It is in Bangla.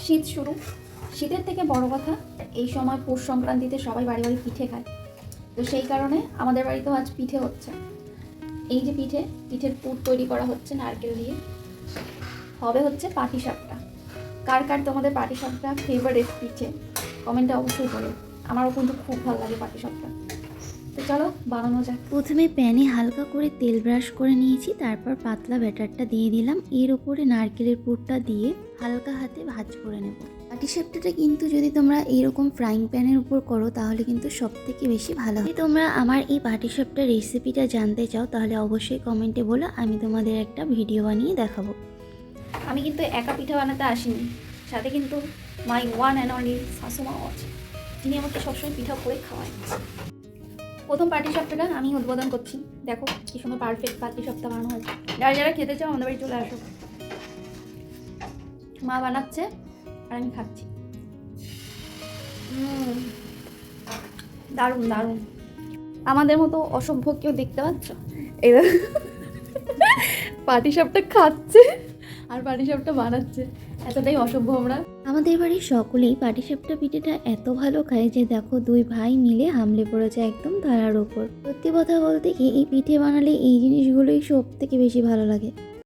শীত শুরু, শীতের থেকে বড় কথা এই সময় পৌষ সংক্রান্তিতে সবাই বাড়ি বাড়ি পিঠে খায়। তো সেই কারণে আমাদের বাড়িতেও আজ পিঠে হচ্ছে। এই যে পিঠের পুর তৈরি করা হচ্ছে নারকেল দিয়ে। হবে হচ্ছে পাটিসাপটা। কার কার তোমাদের পাটিসাপটা ফেভারিট পিঠে কমেন্টে অবশ্যই বলো। আমারও কিন্তু খুব ভালো লাগে পাটিসাপটা। তো চলো বানানো যাক। প্রথমে প্যানে হালকা করে তেল ব্রাশ করে নিয়েছি, তারপর পাতলা ব্যাটারটা দিয়ে দিলাম। এর উপরে নারকেলের পুরটা দিয়ে হালকা হাতে ভাজ করে নেব। পাটিসাপটাটা কিন্তু যদি তোমরা এইরকম ফ্রাইং প্যানের উপর করো তাহলে কিন্তু সব থেকে বেশি ভালো হয়। যদি তোমরা আমার এই পাটিসাপটার রেসিপিটা জানতে চাও তাহলে অবশ্যই কমেন্টে বলো, আমি তোমাদের একটা ভিডিও বানিয়ে দেখাবো। আমি কিন্তু একা পিঠা বানাতে আসিনি, সাথে কিন্তু মাই ওয়ান অ্যান্ড অনলি শাশুমাও আছে, যিনি আমাকে সবসময় পিঠা করে খাওয়ায়। প্রথম পাটিসাপটাটা আমি উদ্বোধন করছি। দেখো কি সুন্দর পারফেক্ট পাটিসাপটা বানানো হয়েছে। যারা যারা খেতে চাও আমাদের বাড়ি চলে আসো। মা বানাচ্ছে আর আমি খাচ্ছি। দারুণ দারুণ। আমাদের মতো অসভ্য কেউ দেখতে পাচ্ছ? এই পাটিসাপটা খাচ্ছে আর পাটিসাপটা বানাচ্ছে। এতটাই অসভ্য আমরা। আমাদের বাড়ির সকলেই পাটিসাপটা পিঠেটা এত ভালো খায় যে দেখো দুই ভাই মিলে হামলে পড়েছে একদম তারার ওপর। সত্যি কথা বলতে কি এই পিঠে বানালে এই জিনিসগুলোই সব থেকে বেশি ভালো লাগে।